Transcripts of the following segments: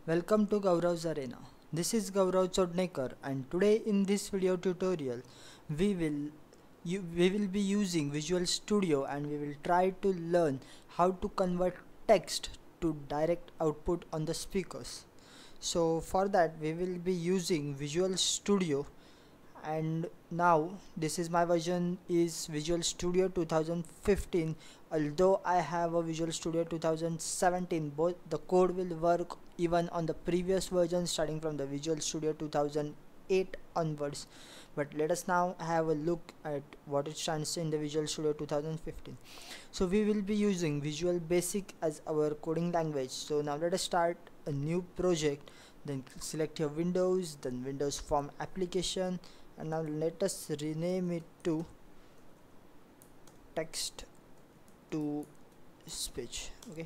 Welcome to Gaurav's Arena. This is Gaurav Chodnekar, and today in this video tutorial we will we will be using Visual Studio and we will try to learn how to convert text to direct output on the speakers. So for that we will be using Visual Studio, and now this is my version is Visual Studio 2015. Although I have a Visual Studio 2017, both the code will work even on the previous version starting from the Visual Studio 2008 onwards. But let us now have a look at what it stands in the Visual Studio 2015. So we will be using Visual Basic as our coding language. So now let us start a new project, then select your Windows, then Windows Form Application, and now let us rename it to text to speech. Okay,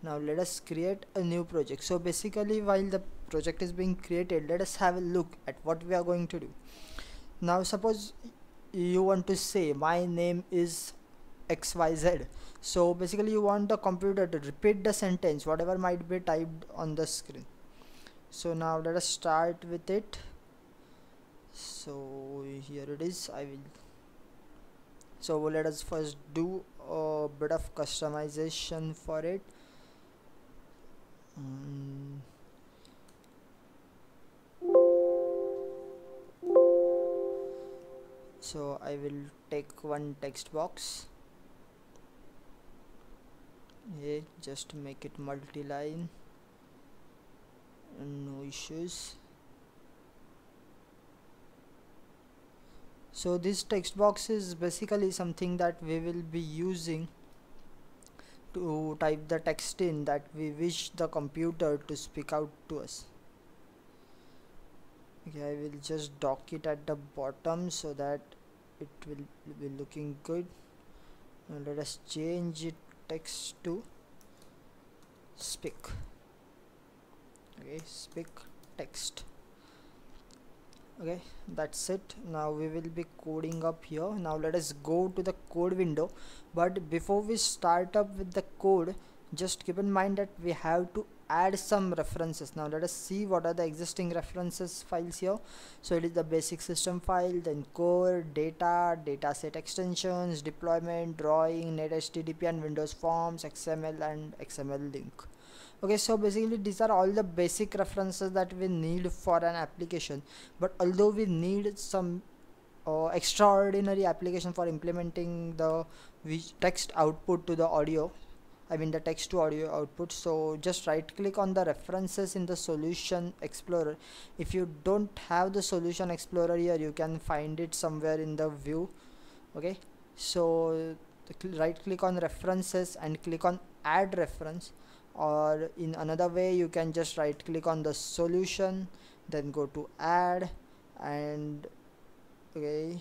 now let us create a new project. So basically while the project is being created, let us have a look at what we are going to do. Now suppose you want to say my name is XYZ. So basically you want the computer to repeat the sentence whatever might be typed on the screen. So now let us start with it. So here it is. So let us first do a bit of customization for it. So I will take one text box. Yeah, just make it multi-line, no issues. So this text box is basically something that we will be using to type the text in that we wish the computer to speak out to us. Okay, I will just dock it at the bottom so that it will be looking good. Now let us change it text to speak. Okay, speak text. Okay, that's it. Now we will be coding up here. Now let us go to the code window, but before we start up with the code, just keep in mind that we have to add some references. Now let us see what are the existing references files here. So it is the basic system file, then core, data, dataset extensions, deployment, drawing, net HTTP and Windows Forms, XML and XML link. Okay, so basically these are all the basic references that we need for an application. But although we need some extraordinary application for implementing the text output to the audio, I mean the text to audio output, so just right click on the references in the solution explorer. If you don't have the solution explorer here, you can find it somewhere in the view. Okay, so right click on references and click on add reference, or in another way you can just right click on the solution, then go to add, and okay,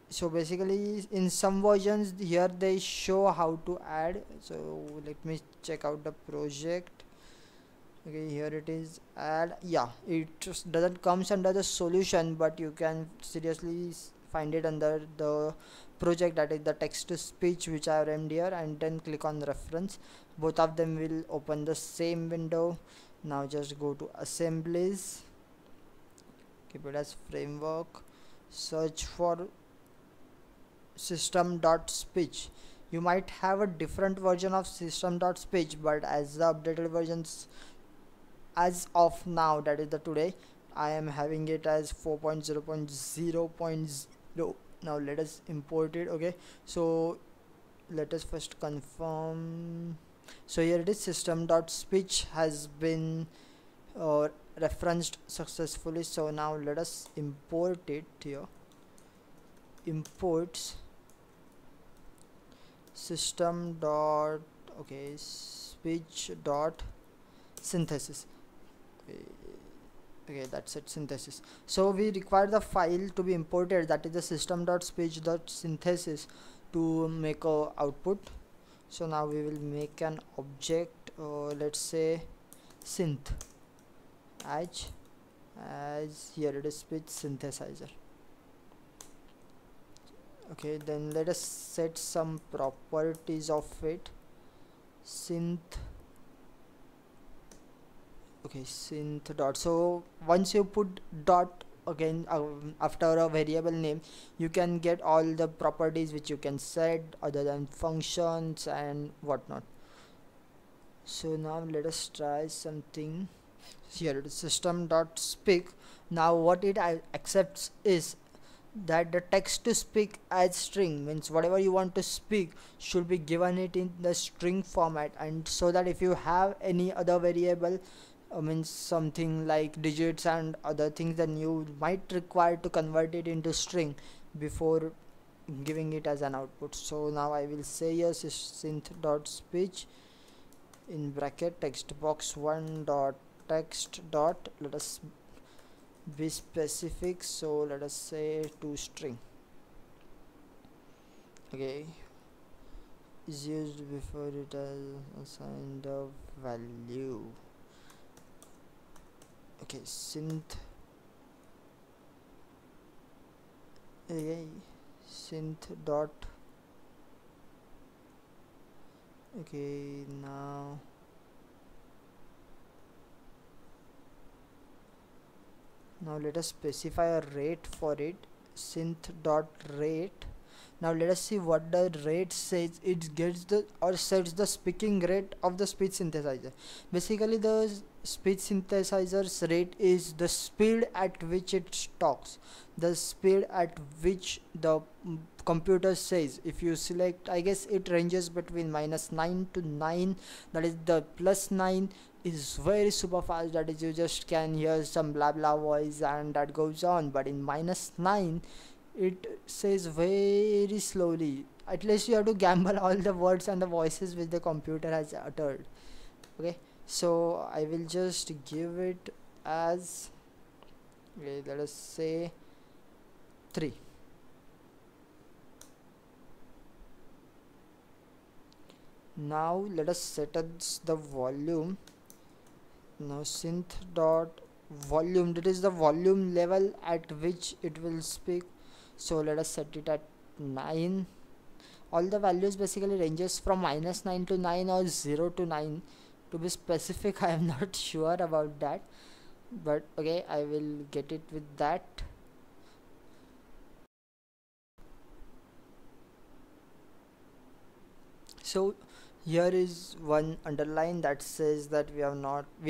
so basically in some versions here they show how to add. So let me check out the project. Okay, here it is, add. Yeah, it just doesn't comes under the solution, but you can seriously find it under the project, that is the text to speech, which I have named here, and then click on reference. Both of them will open the same window. Now just go to assemblies, keep it as framework, search for system.speech. You might have a different version of system.speech, but as the updated versions as of now, that is the today, I am having it as 4.0.0.0. now let us import it. Okay, so let us first confirm. So here it is, system.speech has been referenced successfully. So now let us import it here. Imports system dot speech dot synthesis. Okay, that's it, synthesis. So we require the file to be imported, that is the system.speech.synthesis, to make a output. So now we will make an object, let's say synth, as here it is, speech synthesizer. Okay, then let us set some properties of it. Synth okay, synth dot. So once you put dot again after a variable name, you can get all the properties which you can set other than functions and whatnot. So now let us try something. Here it is system dot speak. Now what it accepts is that the text to speak as string, means whatever you want to speak should be given it in the string format, and so that if you have any other variable, means something like digits and other things, then you might require to convert it into string before giving it as an output. So now I will say yes, synth dot speech in bracket text box 1 dot text dot, let us be specific, so let us say to string. Okay, is used before it has assigned a value. Okay, synth, okay, synth dot, okay, now let us specify a rate for it, synth dot rate. Now let us see what the rate says. It gets the or sets the speaking rate of the speech synthesizer. Basically the speech synthesizer's rate is the speed at which it talks, the speed at which the computer says. If you select, I guess it ranges between -9 to 9, that is the +9 is very super fast, that is you just can hear some blah blah voice and that goes on, but in -9 it says very slowly. At least you have to gamble all the words and the voices which the computer has uttered. Okay, so I will just give it as, okay, let us say 3. Now let us set the volume. Now synth dot volume, that is the volume level at which it will speak, so let us set it at 9. All the values basically ranges from -9 to 9 or 0 to 9 to be specific. I am not sure about that, but okay, I will get it with that. So here is one underline that says that we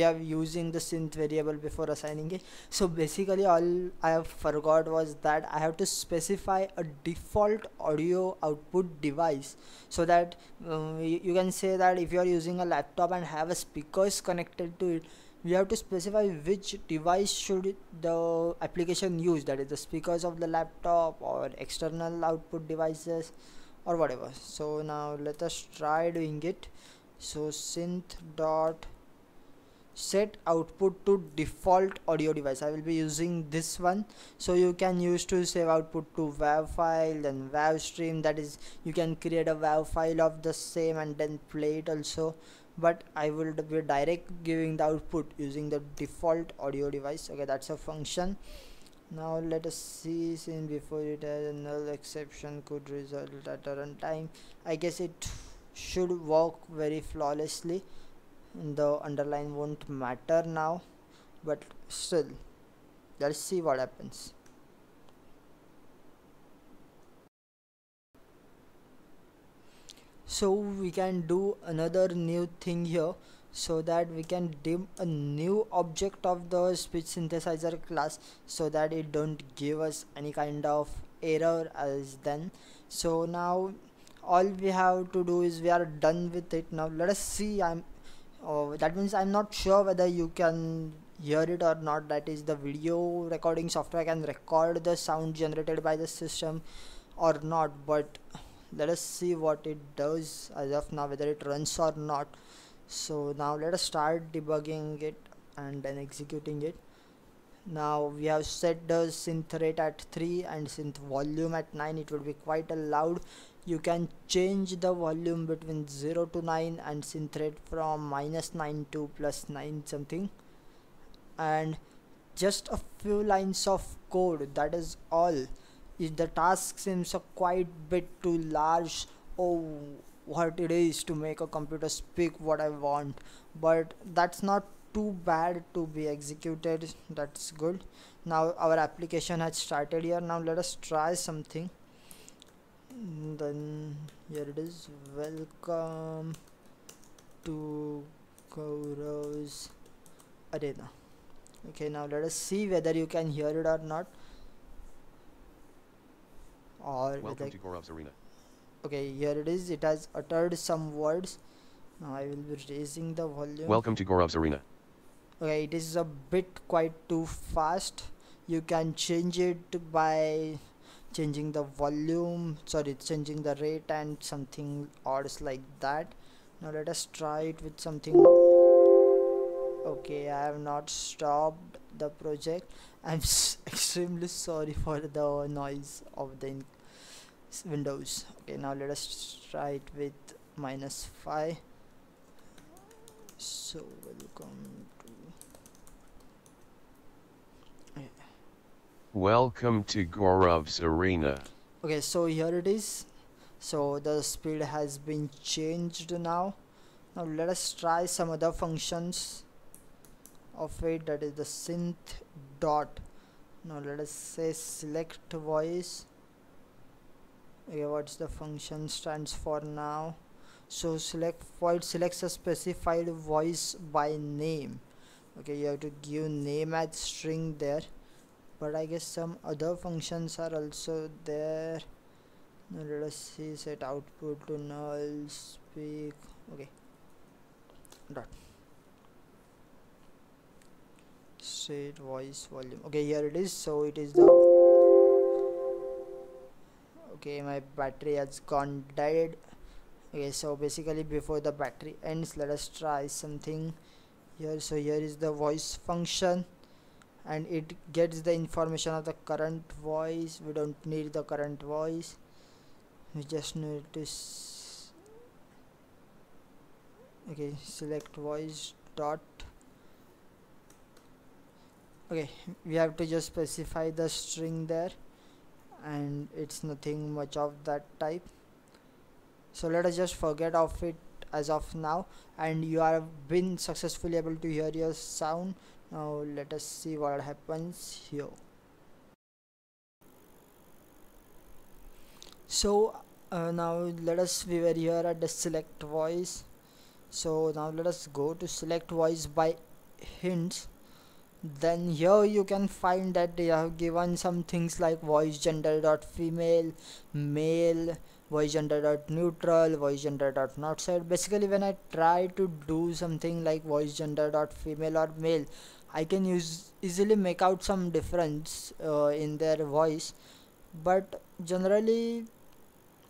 are using the synth variable before assigning it. So basically all I have forgot was that I have to specify a default audio output device, so that you can say that if you are using a laptop and have a speakers connected to it, we have to specify which device should the application use, that is the speakers of the laptop or external output devices or whatever. So now let us try doing it. So synth dot set output to default audio device, I will be using this one. So you can use to save output to WAV file, then WAV stream, that is you can create a WAV file of the same and then play it also, but I will be direct giving the output using the default audio device. Okay, that's a function. Now let us see, since before it has a null exception could result at a runtime. I guess it should work very flawlessly. The underline won't matter now, but still, let's see what happens. So we can do another new thing here, so that we can dim a new object of the speech synthesizer class, so that it don't give us any kind of error as then. So now all we have to do is we are done with it. Now let us see. That means I'm not sure whether you can hear it or not. That is the video recording software can record the sound generated by the system or not, but let us see what it does as of now, whether it runs or not. So now let us start debugging it and then executing it. Now we have set the synth rate at 3 and synth volume at 9. It would be quite loud. You can change the volume between 0 to 9 and synth rate from -9 to +9 something, and just a few lines of code, that is all. If the task seems a quite bit too large, oh, what it is to make a computer speak what I want, but that's not too bad to be executed. That's good. Now our application has started here. Now let us try something. Then here it is. Welcome to Gaurav's Arena. Okay, now let us see whether you can hear it or not. Or welcome to Gaurav's Arena. Okay, here it is. It has uttered some words. Now I will be raising the volume. Welcome to Gaurav's Arena. Okay, it is a bit quite too fast. You can change it by changing the volume, changing the rate and something odds like that. Now let us try it with something. Okay, I have not stopped the project. I'm extremely sorry for the noise of the Windows. Okay, now let us try it with -5. So welcome to Gaurav's Arena. Okay, so here it is. So the speed has been changed now. Now let us try some other functions of it, that is the synth dot. Now let us say select voice. Okay, what's the function stands for now? So select void selects a specified voice by name. Okay, you have to give name as string there, but I guess some other functions are also there. Now let us see, set output to null, speak. Okay, dot set voice volume. Okay, here it is. So it is the okay, my battery has gone dead. Okay, so basically before the battery ends, let us try something here. So here is the voice function and it gets the information of the current voice. We don't need the current voice, we just need to okay, select voice dot. Okay, we have to just specify the string there and it's nothing much of that type. So let us just forget of it as of now, and you have been successfully able to hear your sound. Now let us see what happens here. So now let us, we were here at the select voice. So now let us go to select voice by hints. Then here you can find that they have given some things like voice gender dot female, male, voice gender dot neutral, voice gender dot not set. Basically when I try to do something like voice gender dot female or male, I can easily make out some difference in their voice, but generally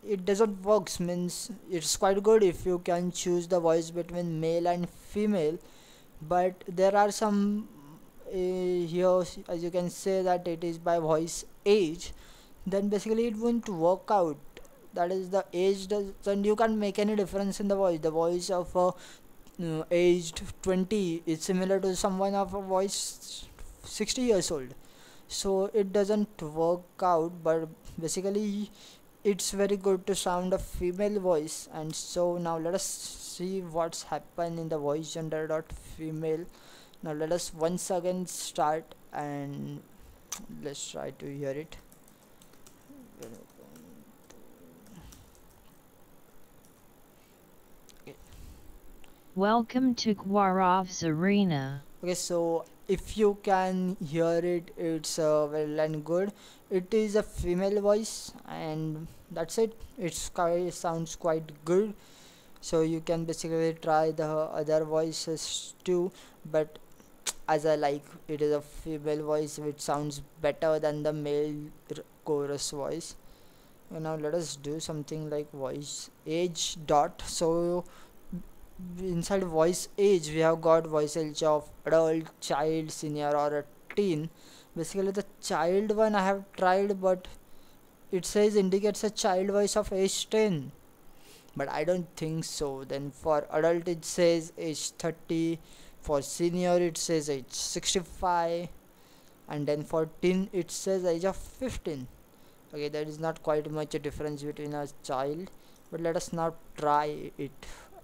it doesn't works. Means it's quite good if you can choose the voice between male and female, but there are some here as you can say that it is by voice age, then basically it won't work out. That is, the age doesn't, you can't make any difference in the voice. The voice of a aged 20 is similar to someone of a voice 60 years old, so it doesn't work out. But basically it's very good to sound a female voice. And so now let us see what's happened in the voice gender dot female. Now let us once again start and let's try to hear it. Okay. Welcome to Gaurav's Arena. Okay, so if you can hear it, it's well and good. It is a female voice and that's it. It sounds quite good. So you can basically try the other voices too, but as I like, it is a female voice which sounds better than the male chorus voice. And now let us do something like voice age dot. So inside voice age we have got voice age of adult, child, senior or a teen. Basically the child one I have tried, but it says indicates a child voice of age 10, but I don't think so. Then for adult it says age 30, for senior it says age 65, and then for teen it says age of 15. Okay, there is not quite much a difference between a child, but let us now try it.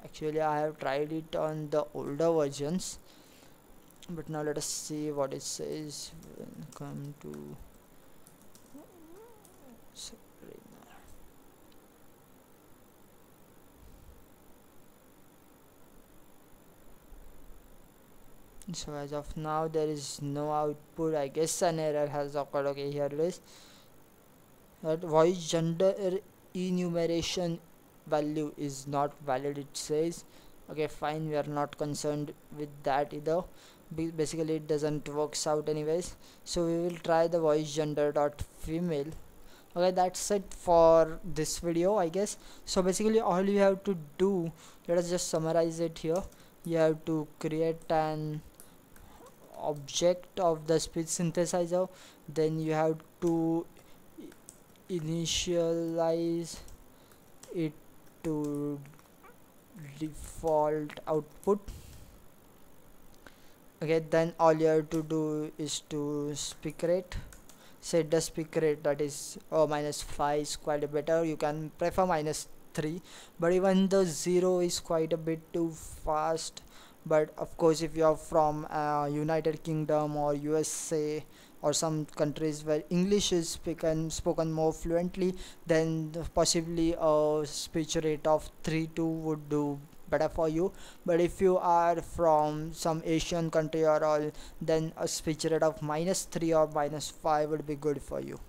Actually I have tried it on the older versions But now let us see what it says. Welcome to Sabrina. So as of now there is no output. I guess an error has occurred. Okay, here it is. That voice gender enumeration value is not valid, it says. Okay, fine, we are not concerned with that either. Basically it doesn't works out anyways, so we will try the voice gender dot female. Okay, that's it for this video, I guess. So basically all you have to do, let us just summarize it here. You have to create an object of the speech synthesizer, then you have to initialize it to default output. Okay, then all you have to do is to speak rate, set the speak rate, that is -5 is quite a better. You can prefer -3, but even the 0 is quite a bit too fast. But of course if you are from United Kingdom or USA or some countries where English is spoken more fluently, then possibly a speech rate of 3.2 would do better for you. But if you are from some Asian country or all, then a speech rate of -3 or -5 would be good for you.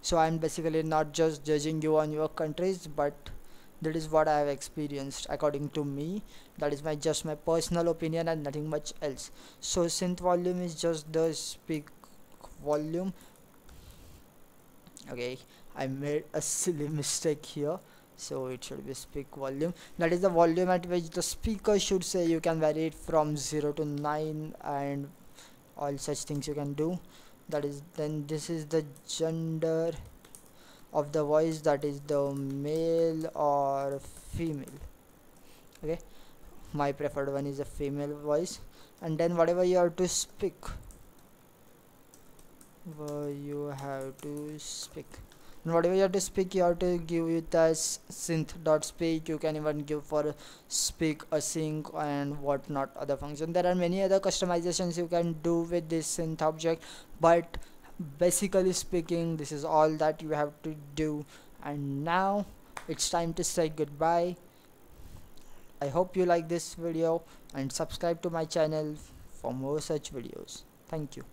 So I'm basically not just judging you on your countries, but that is what I have experienced according to me. That is just my personal opinion and nothing much else. So synth volume is just the speak volume. Okay, I made a silly mistake here, so it should be speak volume. That is the volume at which the speaker should say. You can vary it from 0 to 9 and all such things you can do. That is, then this is the gender of the voice, that is the male or female. Okay, my preferred one is a female voice. And then whatever you have to speak, you have to give it as synth.speak. You can even give for speak, async and whatnot other function. There are many other customizations you can do with this synth object, but basically speaking, this is all that you have to do. And now it's time to say goodbye. I hope you like this video and subscribe to my channel for more such videos. Thank you.